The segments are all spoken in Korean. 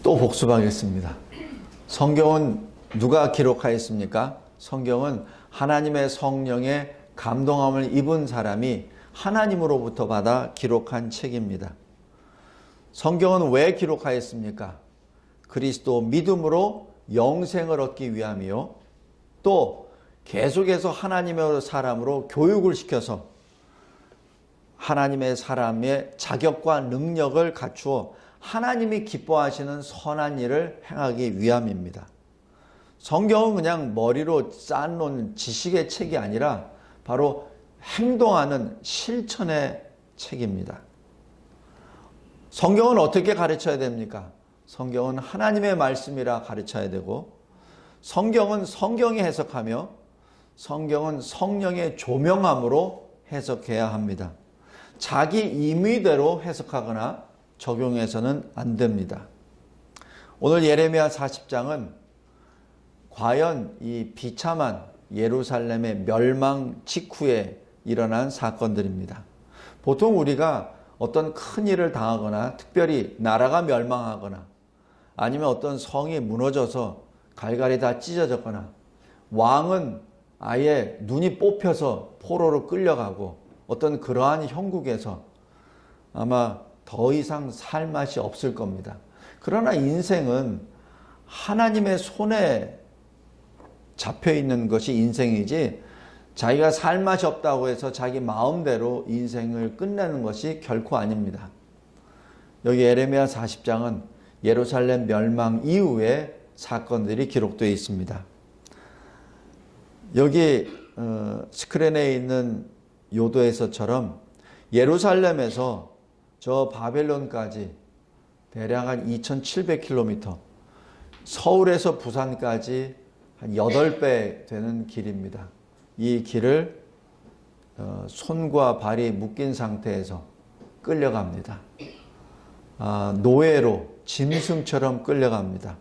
또 복습하겠습니다. 성경은 누가 기록하였습니까? 성경은 하나님의 성령의 감동함을 입은 사람이 하나님으로부터 받아 기록한 책입니다. 성경은 왜 기록하였습니까? 그리스도 믿음으로 영생을 얻기 위함이요. 또 계속해서 하나님의 사람으로 교육을 시켜서 하나님의 사람의 자격과 능력을 갖추어 하나님이 기뻐하시는 선한 일을 행하기 위함입니다. 성경은 그냥 머리로 쌓아놓은 지식의 책이 아니라 바로 행동하는 실천의 책입니다. 성경은 어떻게 가르쳐야 됩니까? 성경은 하나님의 말씀이라 가르쳐야 되고, 성경은 성경이 해석하며 성경은 성령의 조명함으로 해석해야 합니다. 자기 임의대로 해석하거나 적용해서는 안 됩니다. 오늘 예레미야 40장은 과연 이 비참한 예루살렘의 멸망 직후에 일어난 사건들입니다. 보통 우리가 어떤 큰 일을 당하거나 특별히 나라가 멸망하거나 아니면 어떤 성이 무너져서 갈갈이 다 찢어졌거나 왕은 아예 눈이 뽑혀서 포로로 끌려가고 어떤 그러한 형국에서 아마 더 이상 살 맛이 없을 겁니다. 그러나 인생은 하나님의 손에 잡혀 있는 것이 인생이지 자기가 살 맛이 없다고 해서 자기 마음대로 인생을 끝내는 것이 결코 아닙니다. 여기 예레미야 40장은 예루살렘 멸망 이후의 사건들이 기록되어 있습니다. 여기 스크린에 있는 요도에서처럼 예루살렘에서 저 바벨론까지 대략 한 2700km, 서울에서 부산까지 한 8배 되는 길입니다. 이 길을 손과 발이 묶인 상태에서 끌려갑니다. 노예로 짐승처럼 끌려갑니다.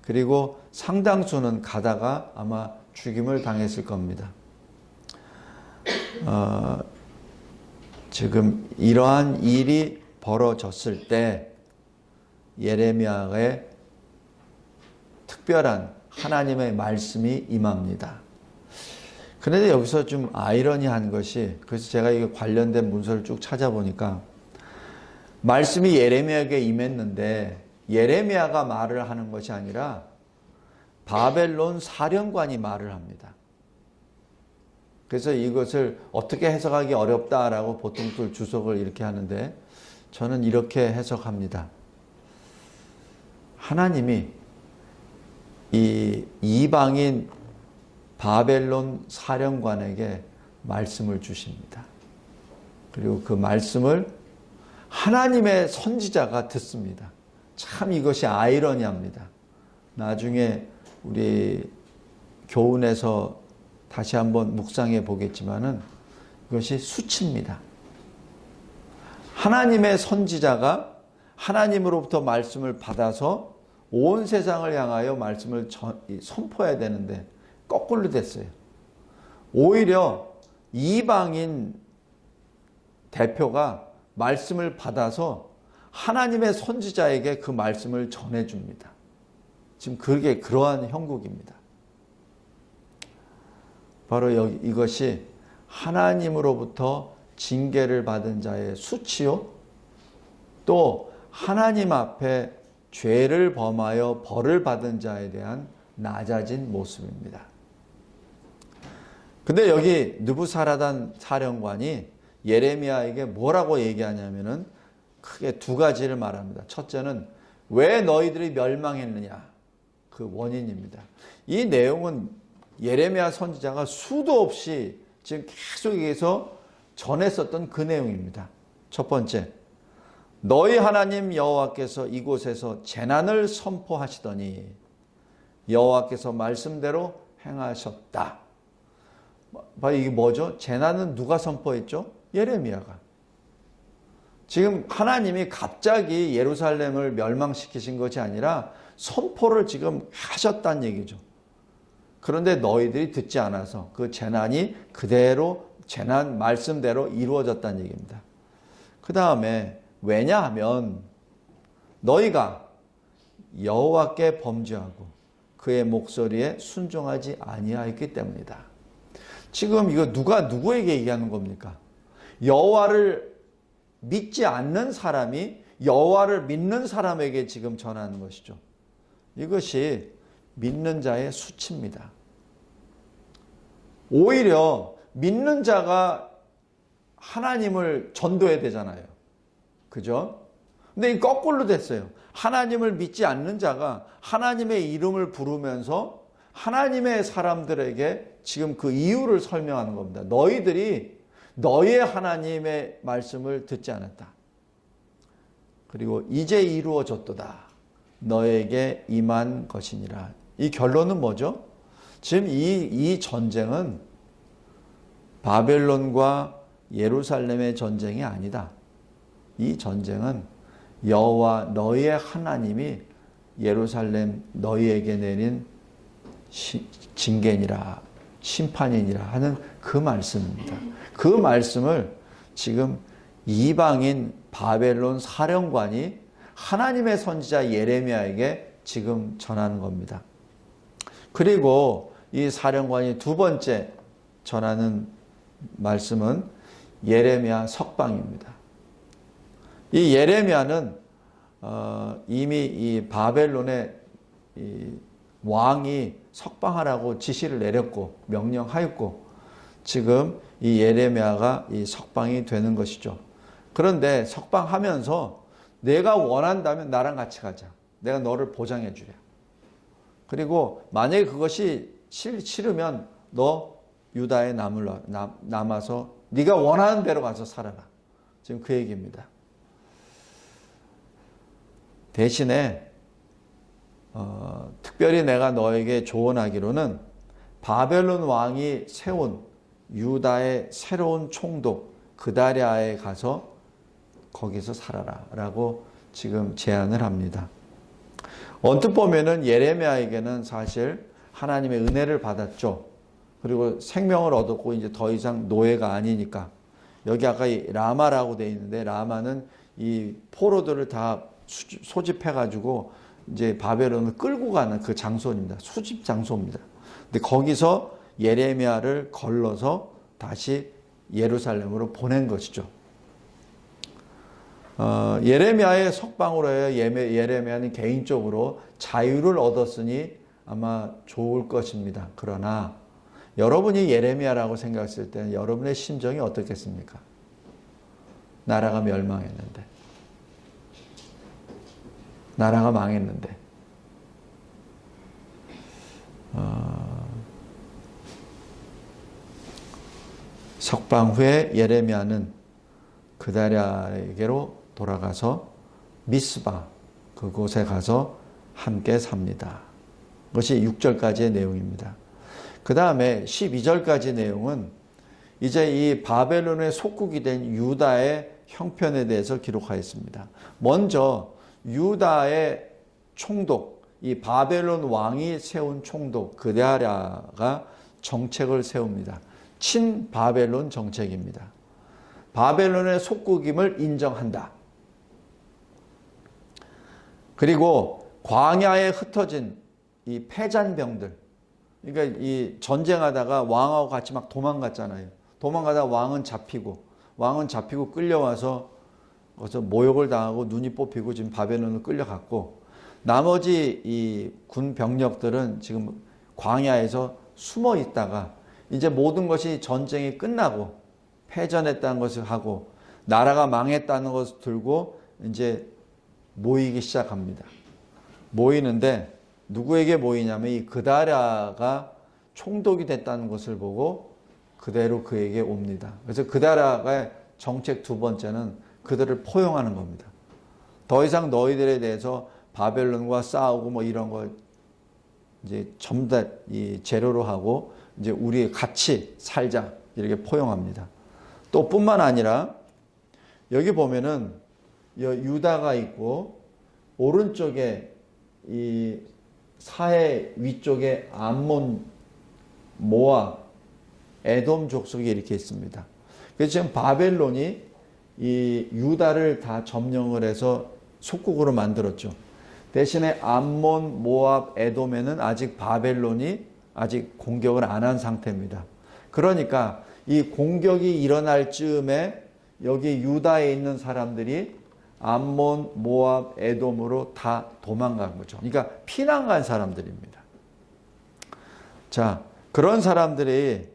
그리고 상당수는 가다가 아마 죽임을 당했을 겁니다. 지금 이러한 일이 벌어졌을 때 예레미야의 특별한 하나님의 말씀이 임합니다. 그런데 여기서 좀 아이러니한 것이, 그래서 제가 이게 관련된 문서를 쭉 찾아보니까 말씀이 예레미야에게 임했는데 예레미야가 말을 하는 것이 아니라 바벨론 사령관이 말을 합니다. 그래서 이것을 어떻게 해석하기 어렵다라고 보통들 주석을 이렇게 하는데 저는 이렇게 해석합니다. 하나님이 이 이방인 바벨론 사령관에게 말씀을 주십니다. 그리고 그 말씀을 하나님의 선지자가 듣습니다. 참 이것이 아이러니합니다. 나중에 우리 교훈에서 다시 한번 묵상해 보겠지만은 이것이 수치입니다. 하나님의 선지자가 하나님으로부터 말씀을 받아서 온 세상을 향하여 말씀을 선포해야 되는데 거꾸로 됐어요. 오히려 이방인 대표가 말씀을 받아서 하나님의 선지자에게 그 말씀을 전해줍니다. 지금 그게 그러한 형국입니다. 바로 이것이 하나님으로부터 징계를 받은 자의 수치요, 또 하나님 앞에 죄를 범하여 벌을 받은 자에 대한 낮아진 모습입니다. 근데 여기 느부사라단 사령관이 예레미야에게 뭐라고 얘기하냐면은 크게 두 가지를 말합니다. 첫째는 왜 너희들이 멸망했느냐, 그 원인입니다. 이 내용은 예레미야 선지자가 수도 없이 지금 계속해서 전했었던 그 내용입니다. 첫 번째, 너희 하나님 여호와께서 이곳에서 재난을 선포하시더니 여호와께서 말씀대로 행하셨다. 이게 뭐죠? 재난은 누가 선포했죠? 예레미야가. 지금 하나님이 갑자기 예루살렘을 멸망시키신 것이 아니라 선포를 지금 하셨다는 얘기죠. 그런데 너희들이 듣지 않아서 그 재난이 그대로 재난 말씀대로 이루어졌다는 얘기입니다. 그 다음에 왜냐하면 너희가 여호와께 범죄하고 그의 목소리에 순종하지 아니하였기 때문이다. 지금 이거 누가 누구에게 얘기하는 겁니까? 여호와를 믿지 않는 사람이 여호와를 믿는 사람에게 지금 전하는 것이죠. 이것이 믿는 자의 수치입니다. 오히려 믿는 자가 하나님을 전도해야 되잖아요. 그죠? 근데 이 거꾸로 됐어요. 하나님을 믿지 않는 자가 하나님의 이름을 부르면서 하나님의 사람들에게 지금 그 이유를 설명하는 겁니다. 너희들이 너의 하나님의 말씀을 듣지 않았다. 그리고 이제 이루어졌도다. 너에게 임한 것이니라. 이 결론은 뭐죠? 지금 이 전쟁은 바벨론과 예루살렘의 전쟁이 아니다. 이 전쟁은 여호와 너희의 하나님이 예루살렘 너희에게 내린 징계니라, 심판이니라 하는 그 말씀입니다. 그 말씀을 지금 이방인 바벨론 사령관이 하나님의 선지자 예레미야에게 지금 전하는 겁니다. 그리고 이 사령관이 두 번째 전하는 말씀은 예레미야 석방입니다. 이 예레미야는 이미 이 바벨론의 이 왕이 석방하라고 지시를 내렸고 명령하였고 지금 이 예레미야가 이 석방이 되는 것이죠. 그런데 석방하면서 내가 원한다면 나랑 같이 가자. 내가 너를 보장해 주랴. 그리고 만약에 그것이 싫으면 너 유다에 남아서 네가 원하는 대로 가서 살아라. 지금 그 얘기입니다. 대신에 특별히 내가 너에게 조언하기로는 바벨론 왕이 세운 유다의 새로운 총독 그다랴에 가서 거기서 살아라 라고 지금 제안을 합니다. 언뜻 보면은 예레미야에게는 사실 하나님의 은혜를 받았죠. 그리고 생명을 얻었고 이제 더 이상 노예가 아니니까. 여기 아까 라마라고 되어 있는데 라마는 이 포로들을 다 소집해 가지고 이제 바벨론을 끌고 가는 그 장소입니다. 수집 장소입니다. 근데 거기서 예레미야를 걸러서 다시 예루살렘으로 보낸 것이죠. 예레미야의 석방으로 해 예레미야는 개인적으로 자유를 얻었으니 아마 좋을 것입니다. 그러나 여러분이 예레미야라고 생각했을 때는 여러분의 심정이 어떻겠습니까? 나라가 멸망했는데, 나라가 망했는데, 석방 후에 예레미야는 그다랴에게로 돌아가서 미스바 그곳에 가서 함께 삽니다. 그것이 6절까지의 내용입니다. 그 다음에 12절까지 내용은 이제 이 바벨론의 속국이 된 유다의 형편에 대해서 기록하였습니다. 먼저 유다의 총독, 이 바벨론 왕이 세운 총독 그다랴가 정책을 세웁니다. 친바벨론 정책입니다. 바벨론의 속국임을 인정한다. 그리고 광야에 흩어진 이 패잔병들, 그러니까 이 전쟁하다가 왕하고 같이 막 도망갔잖아요. 도망가다 왕은 잡히고 끌려와서 거기서 모욕을 당하고 눈이 뽑히고 지금 바벨론으로 끌려갔고 나머지 이 군 병력들은 지금 광야에서 숨어 있다가 이제 모든 것이 전쟁이 끝나고 패전했다는 것을 하고 나라가 망했다는 것을 들고 이제 모이기 시작합니다. 모이는데 누구에게 모이냐면 이 그다랴가 총독이 됐다는 것을 보고 그대로 그에게 옵니다. 그래서 그다랴의 정책 두 번째는 그들을 포용하는 겁니다. 더 이상 너희들에 대해서 바벨론과 싸우고 뭐 이런 거 이제 전부 다 이 제로로 하고 이제 우리 같이 살자 이렇게 포용합니다. 또 뿐만 아니라 여기 보면은 유다가 있고 오른쪽에 이 사해 위쪽에 암몬, 모압, 에돔 족속이 이렇게 있습니다. 그래서 지금 바벨론이 이 유다를 다 점령을 해서 속국으로 만들었죠. 대신에 암몬, 모압, 에돔에는 아직 바벨론이 아직 공격을 안 한 상태입니다. 그러니까 이 공격이 일어날 즈음에 여기 유다에 있는 사람들이 암몬, 모압, 에돔으로 다 도망간 거죠. 그러니까 피난 간 사람들입니다. 자, 그런 사람들이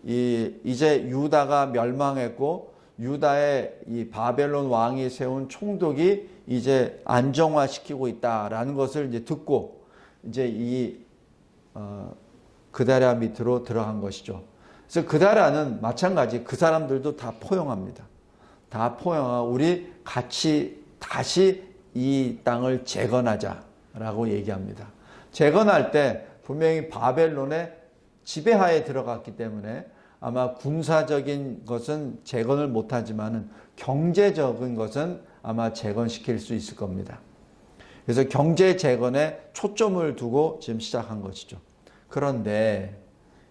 이제 유다가 멸망했고 유다의 이 바벨론 왕이 세운 총독이 이제 안정화시키고 있다라는 것을 이제 듣고 이제 그다랴 밑으로 들어간 것이죠. 그래서 그다랴는 마찬가지 그 사람들도 다 포용합니다. 다 포용하고 우리 같이 다시 이 땅을 재건하자라고 얘기합니다. 재건할 때 분명히 바벨론의 지배하에 들어갔기 때문에 아마 군사적인 것은 재건을 못하지만 경제적인 것은 아마 재건시킬 수 있을 겁니다. 그래서 경제 재건에 초점을 두고 지금 시작한 것이죠. 그런데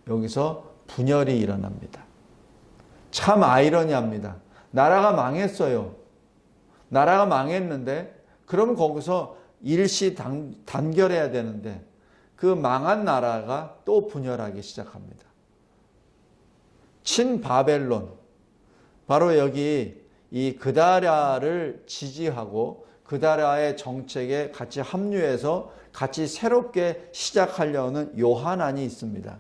여기서 분열이 일어납니다. 참 아이러니합니다. 나라가 망했어요. 나라가 망했는데 그러면 거기서 일시 단결해야 되는데 그 망한 나라가 또 분열하기 시작합니다. 친바벨론, 바로 여기 이 그다랴를 지지하고 그다랴의 정책에 같이 합류해서 같이 새롭게 시작하려는 요하난이 있습니다.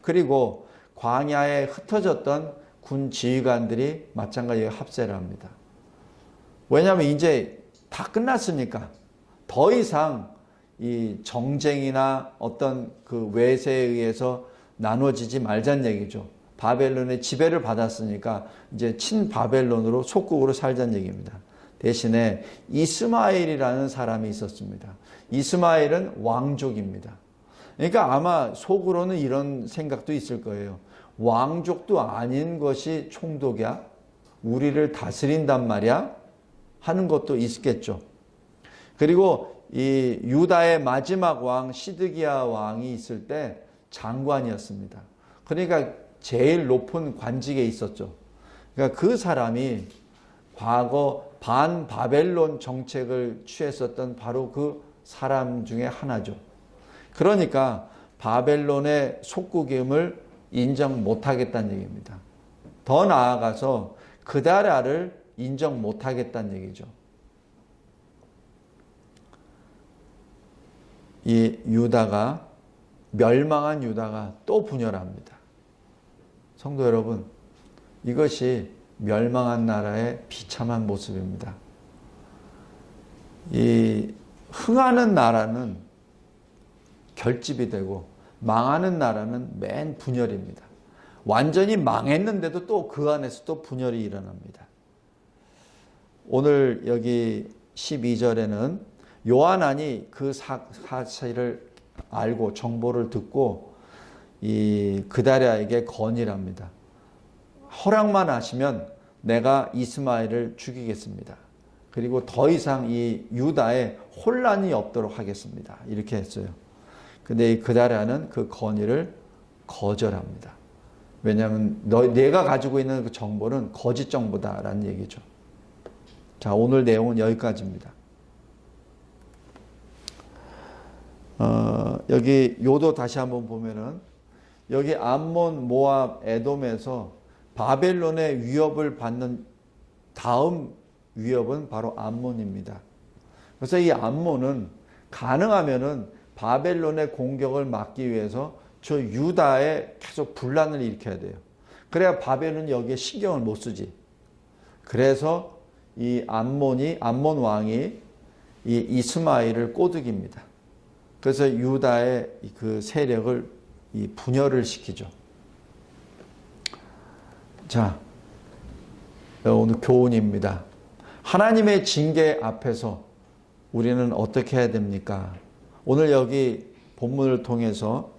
그리고 광야에 흩어졌던 군 지휘관들이 마찬가지로 합세를 합니다. 왜냐하면 이제 다 끝났으니까 더 이상 이 정쟁이나 어떤 그 외세에 의해서 나눠지지 말자는 얘기죠. 바벨론의 지배를 받았으니까 이제 친바벨론으로 속국으로 살자는 얘기입니다. 대신에 이스마엘이라는 사람이 있었습니다. 이스마엘은 왕족입니다. 그러니까 아마 속으로는 이런 생각도 있을 거예요. 왕족도 아닌 것이 총독이야? 우리를 다스린단 말이야? 하는 것도 있겠죠. 그리고 이 유다의 마지막 왕 시드기야 왕이 있을 때 장관이었습니다. 그러니까 제일 높은 관직에 있었죠. 그러니까 그 사람이 과거 반바벨론 정책을 취했었던 바로 그 사람 중에 하나죠. 그러니까 바벨론의 속국임을 인정 못하겠다는 얘기입니다. 더 나아가서 그다랴를 인정 못하겠다는 얘기죠. 이 유다가 멸망한 유다가 또 분열합니다. 성도 여러분, 이것이 멸망한 나라의 비참한 모습입니다. 이 흥하는 나라는 결집이 되고 망하는 나라는 맨 분열입니다. 완전히 망했는데도 또 그 안에서 또 분열이 일어납니다. 오늘 여기 12절에는 요하난이 그 사실을 알고 정보를 듣고 이 그다랴에게 건의를 합니다. 허락만 하시면 내가 이스마엘을 죽이겠습니다. 그리고 더 이상 이 유다에 혼란이 없도록 하겠습니다. 이렇게 했어요. 근데 이 그다랴는 그 건의를 거절합니다. 왜냐하면 내가 가지고 있는 그 정보는 거짓 정보다라는 얘기죠. 자, 오늘 내용은 여기까지입니다. 여기 요도 다시 한번 보면은 여기 암몬, 모압, 에돔에서 바벨론의 위협을 받는 다음 위협은 바로 암몬입니다. 그래서 이 암몬은 가능하면은 바벨론의 공격을 막기 위해서 저 유다에 계속 분란을 일으켜야 돼요. 그래야 바벨론이 여기에 신경을 못 쓰지. 그래서 이 암몬 왕이 이 이스마엘을 꼬드깁니다. 그래서 유다의 그 세력을 이 분열을 시키죠. 자, 오늘 교훈입니다. 하나님의 징계 앞에서 우리는 어떻게 해야 됩니까? 오늘 여기 본문을 통해서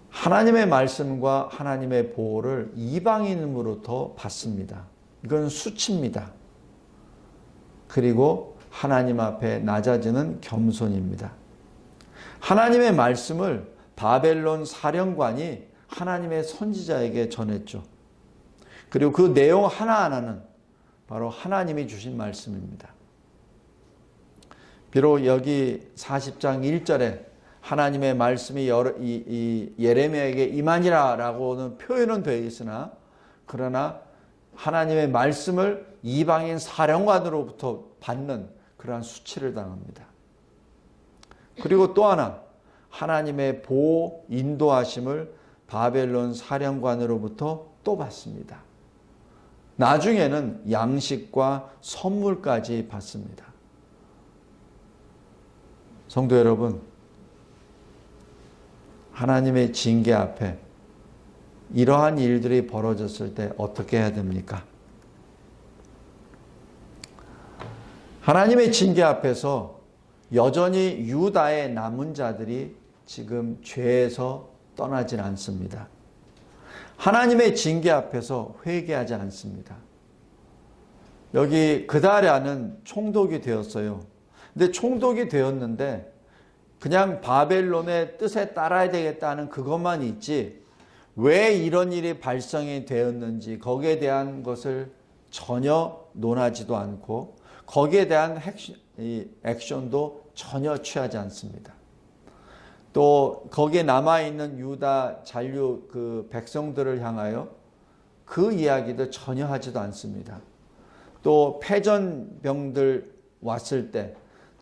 하나님의 말씀과 하나님의 보호를 이방인으로부터 받습니다. 이건 수치입니다. 그리고 하나님 앞에 낮아지는 겸손입니다. 하나님의 말씀을 바벨론 사령관이 하나님의 선지자에게 전했죠. 그리고 그 내용 하나하나는 바로 하나님이 주신 말씀입니다. 비록 여기 40장 1절에 하나님의 말씀이 예레미야에게 임하니라 라고는 표현은 되어 있으나, 그러나 하나님의 말씀을 이방인 사령관으로부터 받는 그러한 수치를 당합니다. 그리고 또 하나, 하나님의 보호 인도하심을 바벨론 사령관으로부터 또 받습니다. 나중에는 양식과 선물까지 받습니다. 성도 여러분, 하나님의 징계 앞에 이러한 일들이 벌어졌을 때 어떻게 해야 됩니까? 하나님의 징계 앞에서 여전히 유다의 남은 자들이 지금 죄에서 떠나질 않습니다. 하나님의 징계 앞에서 회개하지 않습니다. 여기 그다랴는 총독이 되었어요. 근데 총독이 되었는데 그냥 바벨론의 뜻에 따라야 되겠다는 그것만 있지, 왜 이런 일이 발생이 되었는지 거기에 대한 것을 전혀 논하지도 않고 거기에 대한 액션도 전혀 취하지 않습니다. 또 거기에 남아있는 유다 잔류 그 백성들을 향하여 그 이야기도 전혀 하지도 않습니다. 또 패전병들 왔을 때,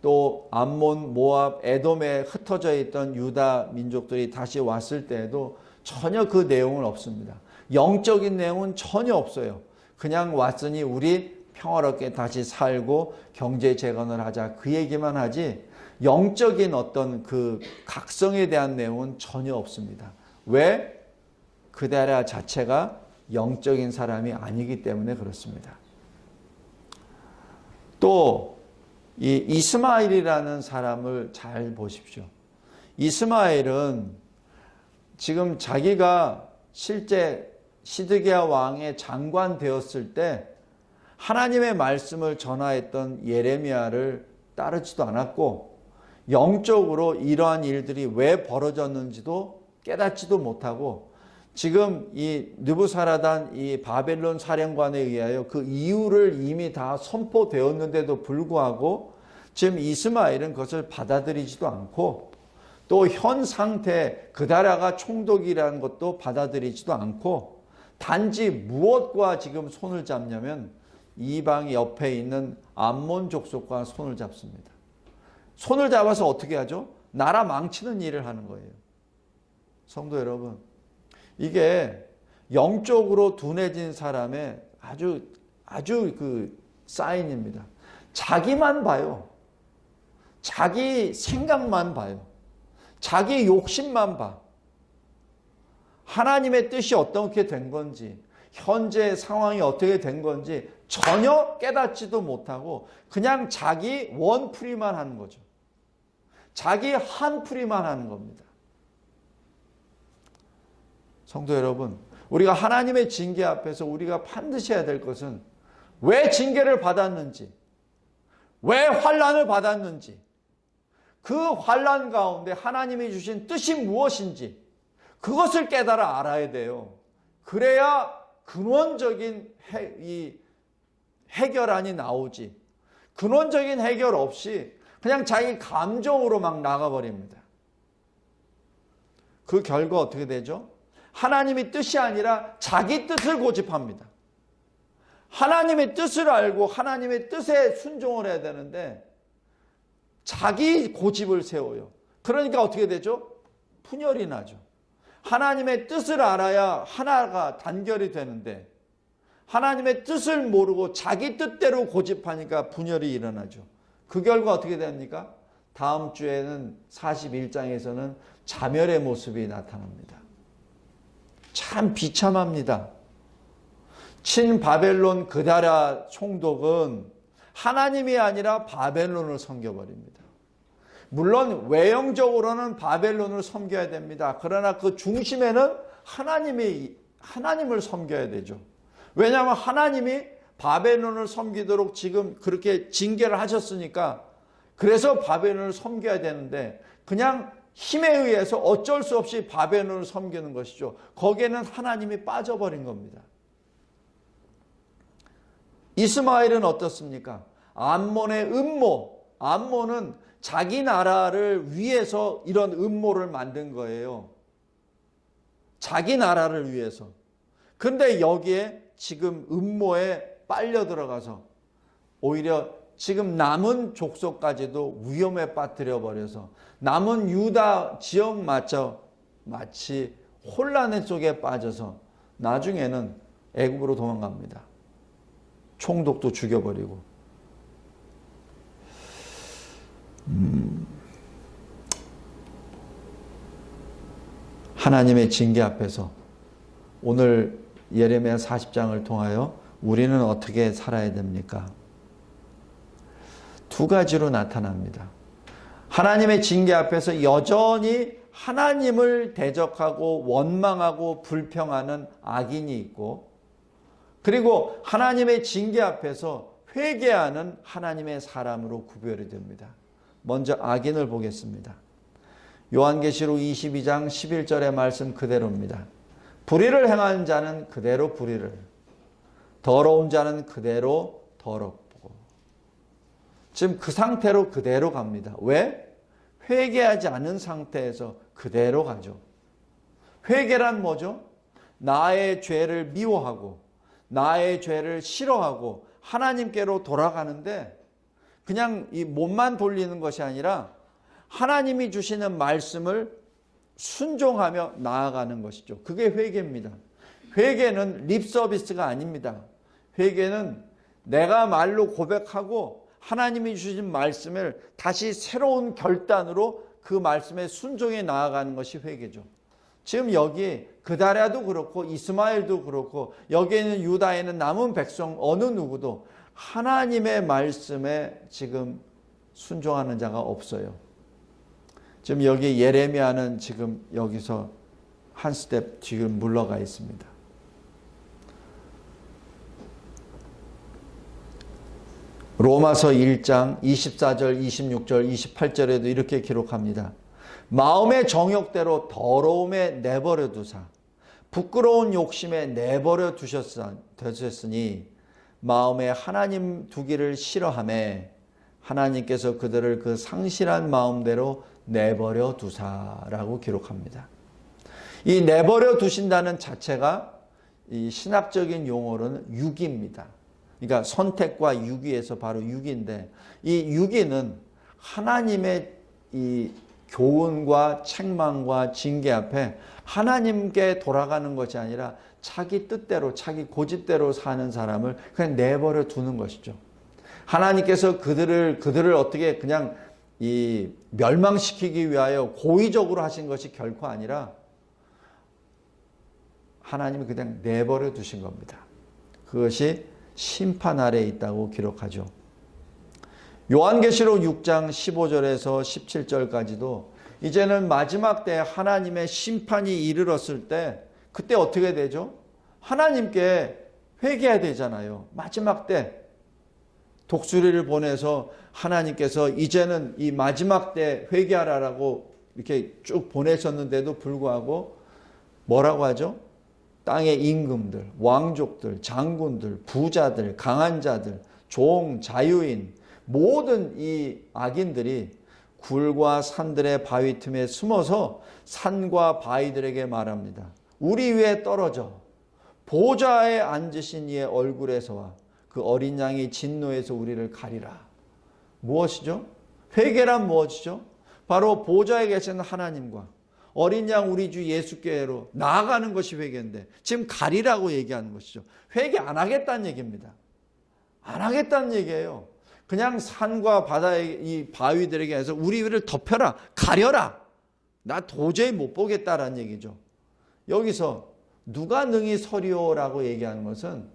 또 암몬, 모압, 에돔에 흩어져 있던 유다 민족들이 다시 왔을 때에도 전혀 그 내용은 없습니다. 영적인 내용은 전혀 없어요. 그냥 왔으니 우리 평화롭게 다시 살고 경제 재건을 하자, 그 얘기만 하지 영적인 어떤 그 각성에 대한 내용은 전혀 없습니다. 왜? 그다랴 자체가 영적인 사람이 아니기 때문에 그렇습니다. 또 이 이스마엘이라는 사람을 잘 보십시오. 이스마엘은 지금 자기가 실제 시드기야 왕의 장관 되었을 때 하나님의 말씀을 전하였던 예레미야를 따르지도 않았고, 영적으로 이러한 일들이 왜 벌어졌는지도 깨닫지도 못하고, 지금 이 느부사라단 이 바벨론 사령관에 의하여 그 이유를 이미 다 선포되었는데도 불구하고 지금 이스마엘은 그것을 받아들이지도 않고, 또 현 상태 그다랴가 총독이라는 것도 받아들이지도 않고, 단지 무엇과 지금 손을 잡냐면 이방 옆에 있는 암몬 족속과 손을 잡습니다. 손을 잡아서 어떻게 하죠? 나라 망치는 일을 하는 거예요. 성도 여러분, 이게 영적으로 둔해진 사람의 아주 그 사인입니다. 자기만 봐요. 자기 생각만 봐요. 자기 욕심만 봐. 하나님의 뜻이 어떻게 된 건지, 현재 상황이 어떻게 된 건지 전혀 깨닫지도 못하고 그냥 자기 원풀이만 하는 거죠. 자기 한풀이만 하는 겁니다. 성도 여러분, 우리가 하나님의 징계 앞에서 우리가 반드시 해야 될 것은 왜 징계를 받았는지, 왜 환난을 받았는지, 그 환난 가운데 하나님이 주신 뜻이 무엇인지 그것을 깨달아 알아야 돼요. 그래야 근원적인 해결안이 나오지, 근원적인 해결 없이 그냥 자기 감정으로 막 나가버립니다. 그 결과 어떻게 되죠? 하나님의 뜻이 아니라 자기 뜻을 고집합니다. 하나님의 뜻을 알고 하나님의 뜻에 순종을 해야 되는데 자기 고집을 세워요. 그러니까 어떻게 되죠? 분열이 나죠. 하나님의 뜻을 알아야 하나가 단결이 되는데 하나님의 뜻을 모르고 자기 뜻대로 고집하니까 분열이 일어나죠. 그 결과 어떻게 됩니까? 다음 주에는 41장에서는 자멸의 모습이 나타납니다. 참 비참합니다. 친바벨론 그다랴 총독은 하나님이 아니라 바벨론을 섬겨버립니다. 물론 외형적으로는 바벨론을 섬겨야 됩니다. 그러나 그 중심에는 하나님을 섬겨야 되죠. 왜냐하면 하나님이 바벨론을 섬기도록 지금 그렇게 징계를 하셨으니까, 그래서 바벨론을 섬겨야 되는데 그냥 힘에 의해서 어쩔 수 없이 바벨론을 섬기는 것이죠. 거기에는 하나님이 빠져버린 겁니다. 이스마엘은 어떻습니까? 암몬의 음모, 암몬은 자기 나라를 위해서 이런 음모를 만든 거예요. 자기 나라를 위해서. 근데 여기에 지금 음모에 빨려 들어가서 오히려 지금 남은 족속까지도 위험에 빠뜨려 버려서 남은 유다 지역마저 마치 혼란 속에 빠져서 나중에는 애굽으로 도망갑니다. 총독도 죽여버리고. 하나님의 징계 앞에서 오늘 예레미야 40장을 통하여 우리는 어떻게 살아야 됩니까? 두 가지로 나타납니다. 하나님의 징계 앞에서 여전히 하나님을 대적하고 원망하고 불평하는 악인이 있고, 그리고 하나님의 징계 앞에서 회개하는 하나님의 사람으로 구별이 됩니다. 먼저 악인을 보겠습니다. 요한계시록 22장 11절의 말씀 그대로입니다. 불의를 행하는 자는 그대로 불의를, 더러운 자는 그대로 더럽고. 지금 그 상태로 그대로 갑니다. 왜? 회개하지 않은 상태에서 그대로 가죠. 회개란 뭐죠? 나의 죄를 미워하고 나의 죄를 싫어하고 하나님께로 돌아가는데, 그냥 이 몸만 돌리는 것이 아니라 하나님이 주시는 말씀을 순종하며 나아가는 것이죠. 그게 회개입니다. 회개는 립 서비스가 아닙니다. 회개는 내가 말로 고백하고 하나님이 주신 말씀을 다시 새로운 결단으로 그 말씀에 순종해 나아가는 것이 회개죠. 지금 여기 그다랴도 그렇고 이스마엘도 그렇고 여기에는 유다에는 남은 백성 어느 누구도 하나님의 말씀에 지금 순종하는 자가 없어요. 지금 여기 예레미야는 지금 여기서 한 스텝 지금 물러가 있습니다. 로마서 1장 24절, 26절, 28절에도 이렇게 기록합니다. 마음의 정욕대로 더러움에 내버려 두사 부끄러운 욕심에 내버려 두셨으니 마음에 하나님 두기를 싫어하며 하나님께서 그들을 그 상실한 마음대로 내버려 두사라고 기록합니다. 이 내버려 두신다는 자체가 이 신학적인 용어로는 유기입니다. 그러니까 선택과 유기에서 바로 유기인데, 이 유기는 하나님의 이 교훈과 책망과 징계 앞에 하나님께 돌아가는 것이 아니라 자기 뜻대로 자기 고집대로 사는 사람을 그냥 내버려 두는 것이죠. 하나님께서 그들을 어떻게 그냥 이 멸망시키기 위하여 고의적으로 하신 것이 결코 아니라 하나님이 그냥 내버려 두신 겁니다. 그것이 심판 아래에 있다고 기록하죠. 요한계시록 6장 15절에서 17절까지도 이제는 마지막 때 하나님의 심판이 이르렀을 때 그때 어떻게 되죠? 하나님께 회개해야 되잖아요. 마지막 때 독수리를 보내서 하나님께서 이제는 이 마지막 때 회개하라라고 이렇게 쭉 보내셨는데도 불구하고 뭐라고 하죠? 땅의 임금들, 왕족들, 장군들, 부자들, 강한 자들, 종, 자유인, 모든 이 악인들이 굴과 산들의 바위 틈에 숨어서 산과 바위들에게 말합니다. 우리 위에 떨어져 보좌에 앉으신 이의 얼굴에서와 그 어린 양의 진노에서 우리를 가리라. 무엇이죠? 회개란 무엇이죠? 바로 보좌에 계시는 하나님과 어린 양 우리 주 예수께로 나아가는 것이 회개인데 지금 가리라고 얘기하는 것이죠. 회개 안 하겠다는 얘기입니다. 안 하겠다는 얘기예요. 그냥 산과 바다의 이 바위들에게 해서 우리 위를 덮여라, 가려라. 나 도저히 못 보겠다라는 얘기죠. 여기서 누가 능히 서리오라고 얘기하는 것은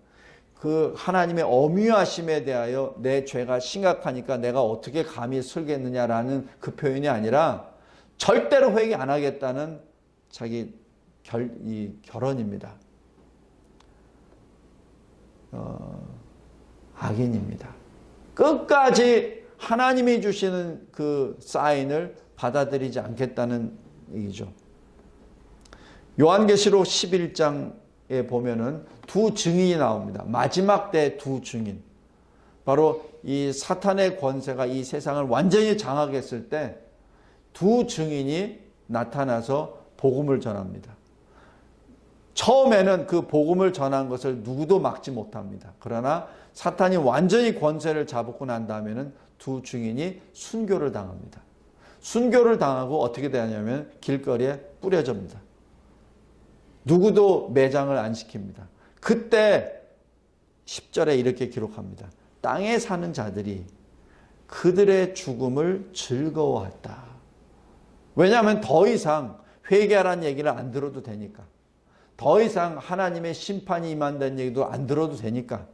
그 하나님의 엄위하심에 대하여 내 죄가 심각하니까 내가 어떻게 감히 설겠느냐라는 그 표현이 아니라 절대로 회개 안 하겠다는 자기 결언입니다. 악인입니다. 끝까지 하나님이 주시는 그 사인을 받아들이지 않겠다는 얘기죠. 요한계시록 11장에 보면은 두 증인이 나옵니다. 마지막 때 두 증인. 바로 이 사탄의 권세가 이 세상을 완전히 장악했을 때 두 증인이 나타나서 복음을 전합니다. 처음에는 그 복음을 전한 것을 누구도 막지 못합니다. 그러나 사탄이 완전히 권세를 잡고 난 다음에는 두 증인이 순교를 당합니다. 순교를 당하고 어떻게 되냐면 길거리에 뿌려집니다. 누구도 매장을 안 시킵니다. 그때 10절에 이렇게 기록합니다. 땅에 사는 자들이 그들의 죽음을 즐거워했다. 왜냐하면 더 이상 회개하라는 얘기를 안 들어도 되니까. 더 이상 하나님의 심판이 임한다는 얘기도 안 들어도 되니까.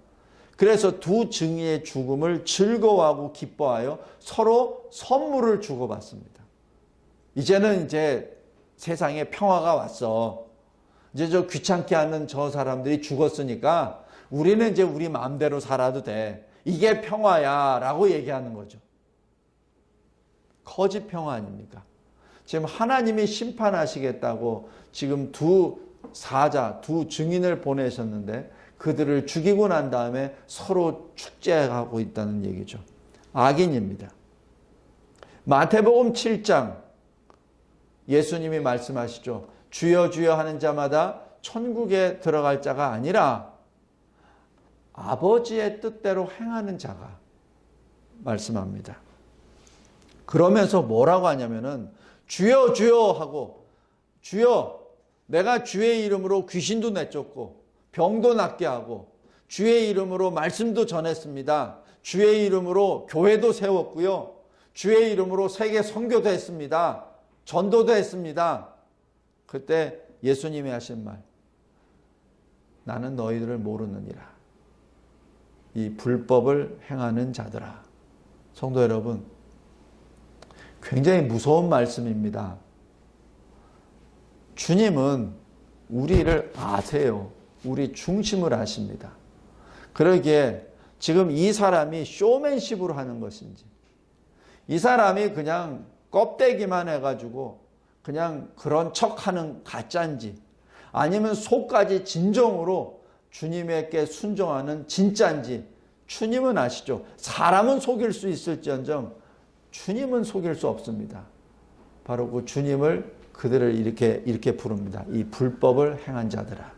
그래서 두 증인의 죽음을 즐거워하고 기뻐하여 서로 선물을 주고받습니다. 이제는 이제 세상에 평화가 왔어. 이제 저 귀찮게 하는 저 사람들이 죽었으니까 우리는 이제 우리 마음대로 살아도 돼. 이게 평화야 라고 얘기하는 거죠. 거짓 평화 아닙니까? 지금 하나님이 심판하시겠다고 지금 두 사자, 두 증인을 보내셨는데 그들을 죽이고 난 다음에 서로 축제하고 있다는 얘기죠. 악인입니다. 마태복음 7장 예수님이 말씀하시죠. 주여 주여 하는 자마다 천국에 들어갈 자가 아니라 아버지의 뜻대로 행하는 자가 말씀합니다. 그러면서 뭐라고 하냐면은 주여 주여 하고 주여 내가 주의 이름으로 귀신도 내쫓고 병도 낫게 하고 주의 이름으로 말씀도 전했습니다. 주의 이름으로 교회도 세웠고요. 주의 이름으로 세계 선교도 했습니다. 전도도 했습니다. 그때 예수님이 하신 말 나는 너희들을 모르느니라. 이 불법을 행하는 자들아. 성도 여러분 굉장히 무서운 말씀입니다. 주님은 우리를 아세요. 우리 중심을 아십니다. 그러기에 지금 이 사람이 쇼맨십으로 하는 것인지 이 사람이 그냥 껍데기만 해가지고 그냥 그런 척하는 가짜인지 아니면 속까지 진정으로 주님에게 순종하는 진짜인지 주님은 아시죠. 사람은 속일 수 있을지언정 주님은 속일 수 없습니다. 바로 그 주님을 그들을 이렇게 부릅니다. 이 불법을 행한 자들아.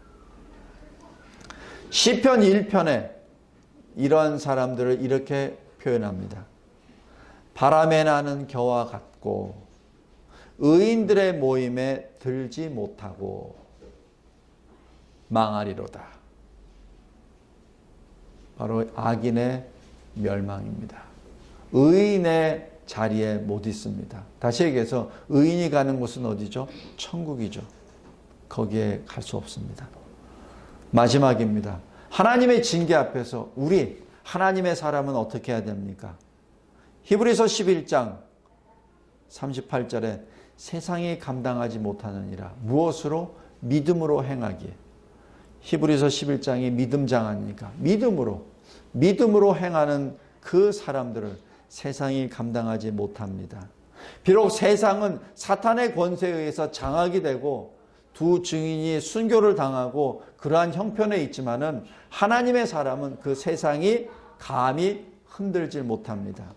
시편 1편에 이런 사람들을 이렇게 표현합니다. 바람에 나는 겨와 같고 의인들의 모임에 들지 못하고 망하리로다. 바로 악인의 멸망입니다. 의인의 자리에 못 있습니다. 다시 얘기해서 의인이 가는 곳은 어디죠? 천국이죠. 거기에 갈 수 없습니다. 마지막입니다. 하나님의 징계 앞에서 우리 하나님의 사람은 어떻게 해야 됩니까? 히브리서 11장 38절에 세상이 감당하지 못하느니라. 무엇으로? 믿음으로 행하기에. 히브리서 11장이 믿음장 아닙니까? 믿음으로 행하는 그 사람들을 세상이 감당하지 못합니다. 비록 세상은 사탄의 권세에 의해서 장악이 되고 두 증인이 순교를 당하고 그러한 형편에 있지만은 하나님의 사람은 그 세상이 감히 흔들질 못합니다.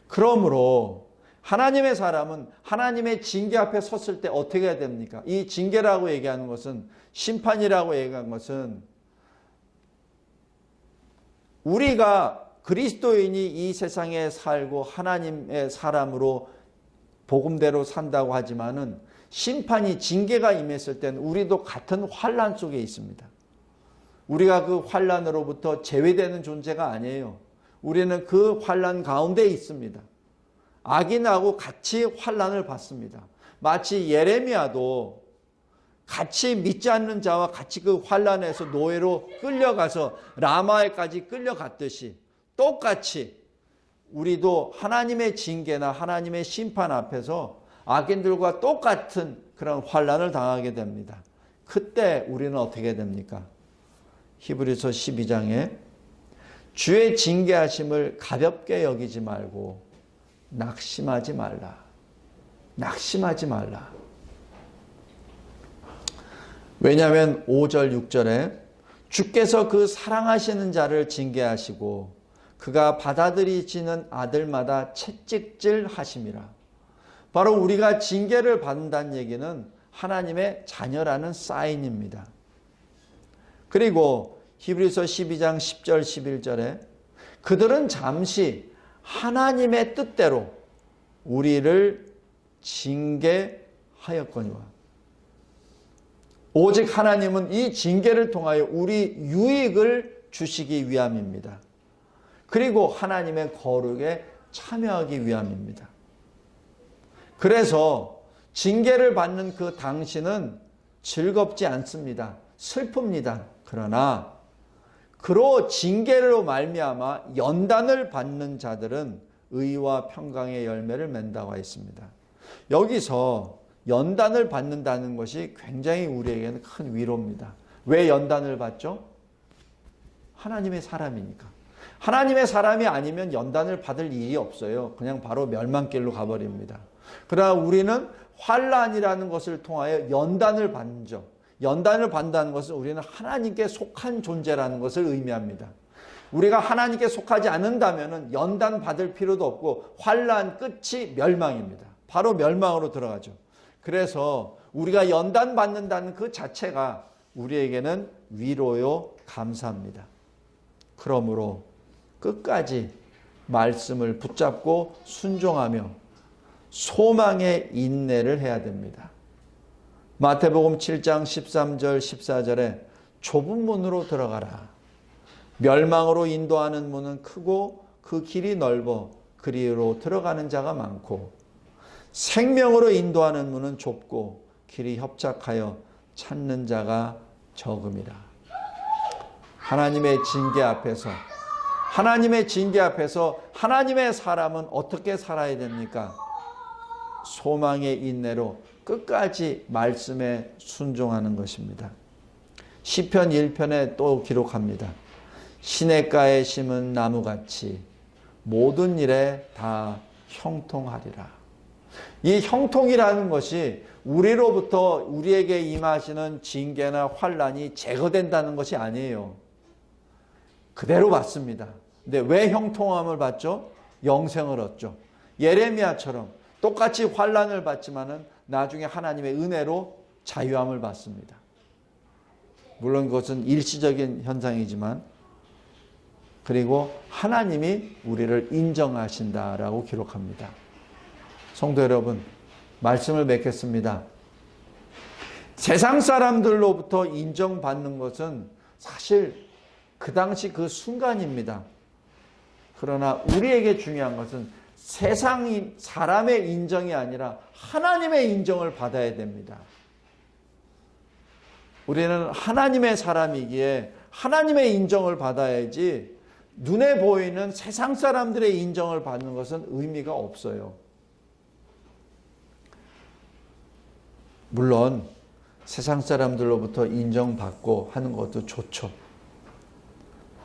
그러므로 하나님의 사람은 하나님의 징계 앞에 섰을 때 어떻게 해야 됩니까? 이 징계라고 얘기하는 것은 심판이라고 얘기하는 것은 우리가 그리스도인이 이 세상에 살고 하나님의 사람으로 복음대로 산다고 하지만은 심판이 징계가 임했을 때는 우리도 같은 환난 속에 있습니다. 우리가 그 환난으로부터 제외되는 존재가 아니에요. 우리는 그 환난 가운데 있습니다. 악인하고 같이 환난을 받습니다. 마치 예레미야도 같이 믿지 않는 자와 같이 그 환난에서 노예로 끌려가서 라마에까지 끌려갔듯이 똑같이 우리도 하나님의 징계나 하나님의 심판 앞에서 악인들과 똑같은 그런 환난을 당하게 됩니다. 그때 우리는 어떻게 됩니까? 히브리서 12장에 주의 징계하심을 가볍게 여기지 말고 낙심하지 말라. 낙심하지 말라. 왜냐하면 5절 6절에 주께서 그 사랑하시는 자를 징계하시고 그가 받아들이시는 아들마다 채찍질 하심이라. 바로 우리가 징계를 받는다는 얘기는 하나님의 자녀라는 사인입니다. 그리고 히브리서 12장 10절 11절에 그들은 잠시 하나님의 뜻대로 우리를 징계하였거니와. 오직 하나님은 이 징계를 통하여 우리 유익을 주시기 위함입니다. 그리고 하나님의 거룩에 참여하기 위함입니다. 그래서 징계를 받는 그 당신은 즐겁지 않습니다. 슬픕니다. 그러나 그로 징계로 말미암아 연단을 받는 자들은 의와 평강의 열매를 맺는다고 했습니다. 여기서 연단을 받는다는 것이 굉장히 우리에게는 큰 위로입니다. 왜 연단을 받죠? 하나님의 사람이니까. 하나님의 사람이 아니면 연단을 받을 일이 없어요. 그냥 바로 멸망길로 가버립니다. 그러나 우리는 환난이라는 것을 통하여 연단을 받죠. 연단을 받는다는 것은 우리는 하나님께 속한 존재라는 것을 의미합니다. 우리가 하나님께 속하지 않는다면 연단 받을 필요도 없고 환난 끝이 멸망입니다. 바로 멸망으로 들어가죠. 그래서 우리가 연단 받는다는 그 자체가 우리에게는 위로요 감사합니다. 그러므로 끝까지 말씀을 붙잡고 순종하며 소망의 인내를 해야 됩니다. 마태복음 7장 13절 14절에 좁은 문으로 들어가라. 멸망으로 인도하는 문은 크고 그 길이 넓어 그리로 들어가는 자가 많고 생명으로 인도하는 문은 좁고 길이 협착하여 찾는 자가 적음이라. 하나님의 징계 앞에서 하나님의 사람은 어떻게 살아야 됩니까? 소망의 인내로 끝까지 말씀에 순종하는 것입니다. 시편 1편에 또 기록합니다. 시냇가에 심은 나무같이 모든 일에 다 형통하리라. 이 형통이라는 것이 우리로부터 우리에게 임하시는 징계나 환난이 제거된다는 것이 아니에요. 그대로 받습니다. 근데 왜 형통함을 받죠? 영생을 얻죠. 예레미야처럼 똑같이 환난을 받지만은 나중에 하나님의 은혜로 자유함을 받습니다. 물론 그것은 일시적인 현상이지만 그리고 하나님이 우리를 인정하신다라고 기록합니다. 성도 여러분, 말씀을 맺겠습니다. 세상 사람들로부터 인정받는 것은 사실 그 당시 그 순간입니다. 그러나 우리에게 중요한 것은 세상 사람의 인정이 아니라 하나님의 인정을 받아야 됩니다. 우리는 하나님의 사람이기에 하나님의 인정을 받아야지 눈에 보이는 세상 사람들의 인정을 받는 것은 의미가 없어요. 물론 세상 사람들로부터 인정받고 하는 것도 좋죠.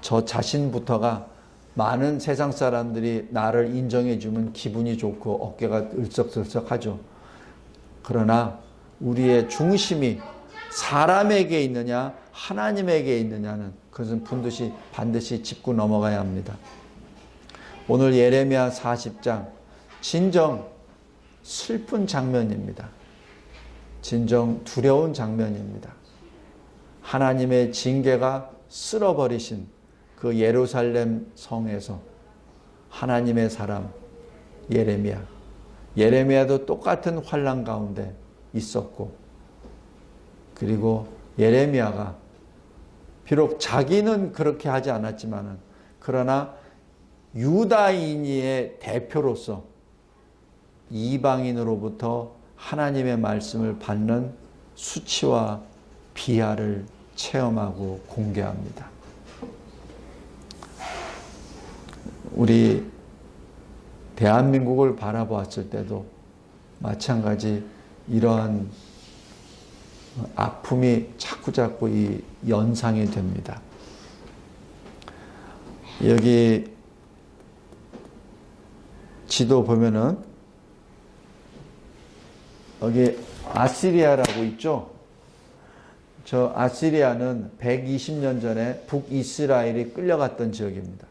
저 자신부터가 많은 세상 사람들이 나를 인정해 주면 기분이 좋고 어깨가 들썩들썩하죠. 그러나 우리의 중심이 사람에게 있느냐 하나님에게 있느냐는 그것은 반드시 짚고 넘어가야 합니다. 오늘 예레미야 40장 진정 슬픈 장면입니다. 진정 두려운 장면입니다. 하나님의 징계가 쓸어버리신 그 예루살렘 성에서 하나님의 사람 예레미야도 똑같은 환난 가운데 있었고, 그리고 예레미야가 비록 자기는 그렇게 하지 않았지만은 그러나 유다인의 대표로서 이방인으로부터 하나님의 말씀을 받는 수치와 비하를 체험하고 공개합니다. 우리 대한민국을 바라보았을 때도 마찬가지 이러한 아픔이 자꾸자꾸 이 연상이 됩니다. 여기 지도 보면은 여기 아시리아라고 있죠. 저 아시리아는 120년 전에 북이스라엘이 끌려갔던 지역입니다.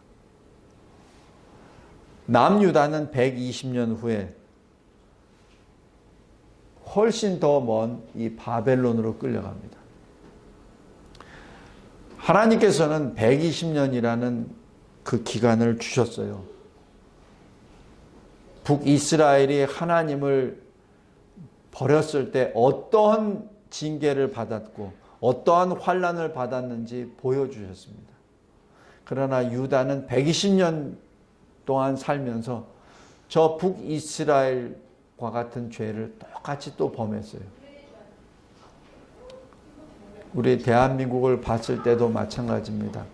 남유다는 120년 후에 훨씬 더 먼 이 바벨론으로 끌려갑니다. 하나님께서는 120년이라는 그 기간을 주셨어요. 북이스라엘이 하나님을 버렸을 때 어떠한 징계를 받았고 어떠한 환난을 받았는지 보여주셨습니다. 그러나 유다는 120년 동안 살면서 저 북이스라엘과 같은 죄를 똑같이 또 범했어요. 우리 대한민국을 봤을 때도 마찬가지입니다.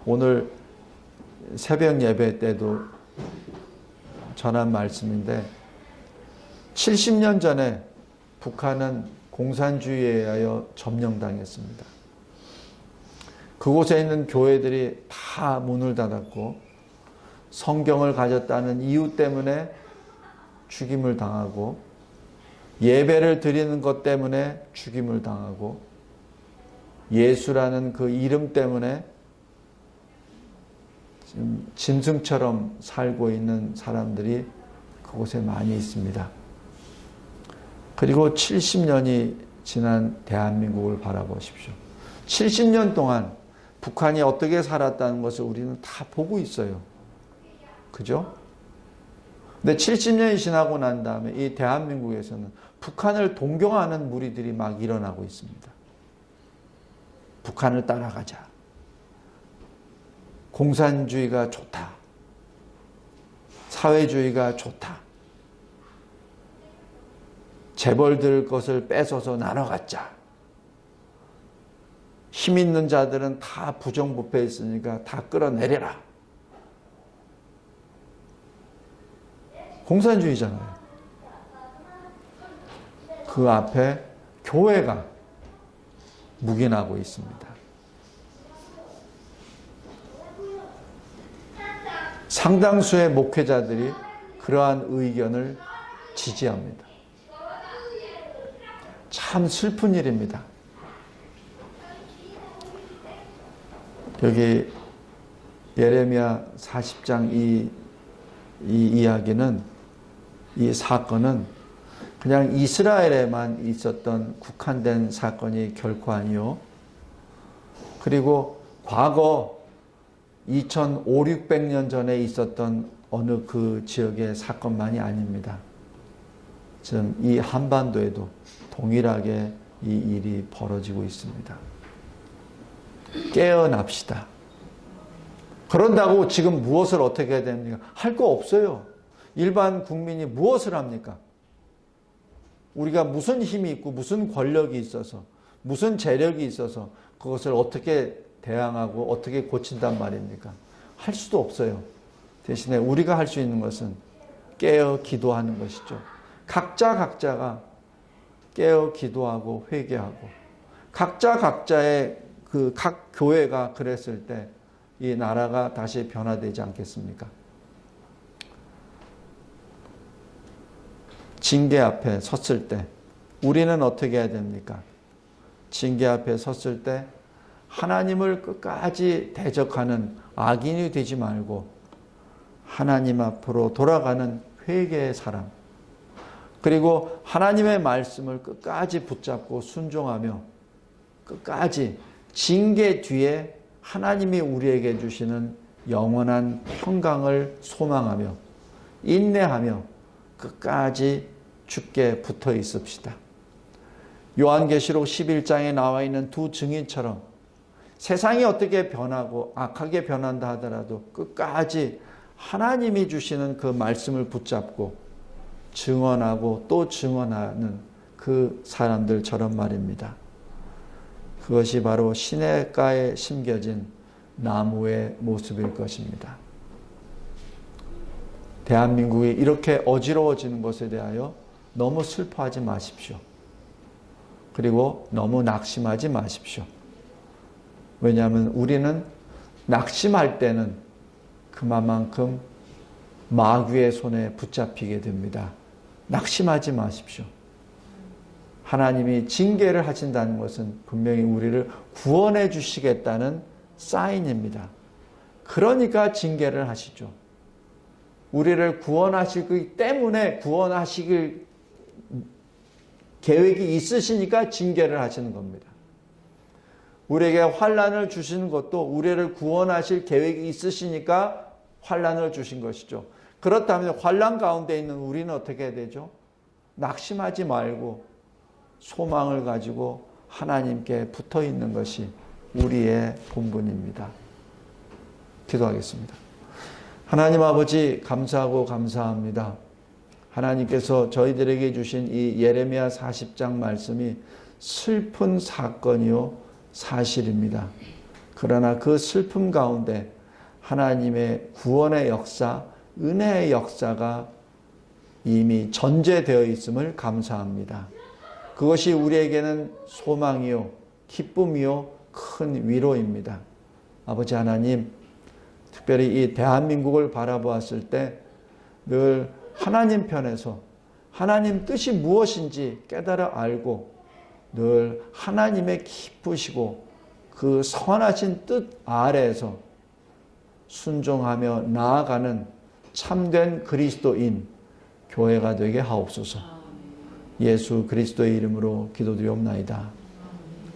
오늘 새벽 예배 때도 전한 말씀인데 70년 전에 북한은 공산주의에 의하여 점령당했습니다. 그곳에 있는 교회들이 다 문을 닫았고 성경을 가졌다는 이유 때문에 죽임을 당하고 예배를 드리는 것 때문에 죽임을 당하고 예수라는 그 이름 때문에 지금 짐승처럼 살고 있는 사람들이 그곳에 많이 있습니다. 그리고 70년이 지난 대한민국을 바라보십시오. 70년 동안 북한이 어떻게 살았다는 것을 우리는 다 보고 있어요. 그죠? 근데 70년이 지나고 난 다음에 이 대한민국에서는 북한을 동경하는 무리들이 막 일어나고 있습니다. 북한을 따라가자. 공산주의가 좋다. 사회주의가 좋다. 재벌들 것을 뺏어서 나눠 갖자. 힘 있는 자들은 다 부정부패 있으니까 다 끌어내려라. 공산주의잖아요. 그 앞에 교회가 묵인하고 있습니다. 상당수의 목회자들이 그러한 의견을 지지합니다. 참 슬픈 일입니다. 여기 예레미야 40장 이 이야기는, 이 사건은 그냥 이스라엘에만 있었던 국한된 사건이 결코 아니요. 그리고 과거 2500, 600년 전에 있었던 어느 그 지역의 사건만이 아닙니다. 지금 이 한반도에도 동일하게 이 일이 벌어지고 있습니다. 깨어납시다. 그런다고 지금 무엇을 어떻게 해야 됩니까? 할 거 없어요. 일반 국민이 무엇을 합니까? 우리가 무슨 힘이 있고 무슨 권력이 있어서 무슨 재력이 있어서 그것을 어떻게 대항하고 어떻게 고친단 말입니까? 할 수도 없어요. 대신에 우리가 할 수 있는 것은 깨어 기도하는 것이죠. 각자가 깨어 기도하고 회개하고 각자의 그 각 교회가 그랬을 때 이 나라가 다시 변화되지 않겠습니까? 징계 앞에 섰을 때 우리는 어떻게 해야 됩니까? 징계 앞에 섰을 때 하나님을 끝까지 대적하는 악인이 되지 말고 하나님 앞으로 돌아가는 회개의 사람, 그리고 하나님의 말씀을 끝까지 붙잡고 순종하며 끝까지 징계 뒤에 하나님이 우리에게 주시는 영원한 평강을 소망하며 인내하며 끝까지 주께 붙어 있읍시다. 요한계시록 11장에 나와 있는 두 증인처럼 세상이 어떻게 변하고 악하게 변한다 하더라도 끝까지 하나님이 주시는 그 말씀을 붙잡고 증언하고 또 증언하는 그 사람들처럼 말입니다. 그것이 바로 시냇가에 심겨진 나무의 모습일 것입니다. 대한민국이 이렇게 어지러워지는 것에 대하여 너무 슬퍼하지 마십시오. 그리고 너무 낙심하지 마십시오. 왜냐하면 우리는 낙심할 때는 그만큼 마귀의 손에 붙잡히게 됩니다. 낙심하지 마십시오. 하나님이 징계를 하신다는 것은 분명히 우리를 구원해 주시겠다는 사인입니다. 그러니까 징계를 하시죠. 우리를 구원하시기 때문에 구원하시길 계획이 있으시니까 징계를 하시는 겁니다. 우리에게 환난을 주시는 것도 우리를 구원하실 계획이 있으시니까 환난을 주신 것이죠. 그렇다면 환난 가운데 있는 우리는 어떻게 해야 되죠? 낙심하지 말고 소망을 가지고 하나님께 붙어 있는 것이 우리의 본분입니다. 기도하겠습니다. 하나님 아버지 감사하고 감사합니다. 하나님께서 저희들에게 주신 이 예레미야 40장 말씀이 슬픈 사건이요 사실입니다. 그러나 그 슬픔 가운데 하나님의 구원의 역사, 은혜의 역사가 이미 전제되어 있음을 감사합니다. 그것이 우리에게는 소망이요 기쁨이요 큰 위로입니다. 아버지 하나님, 특별히 이 대한민국을 바라보았을 때 늘 하나님 편에서 하나님 뜻이 무엇인지 깨달아 알고 늘 하나님의 기쁘시고 그 선하신 뜻 아래에서 순종하며 나아가는 참된 그리스도인 교회가 되게 하옵소서. 예수 그리스도의 이름으로 기도드리옵나이다.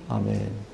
아멘.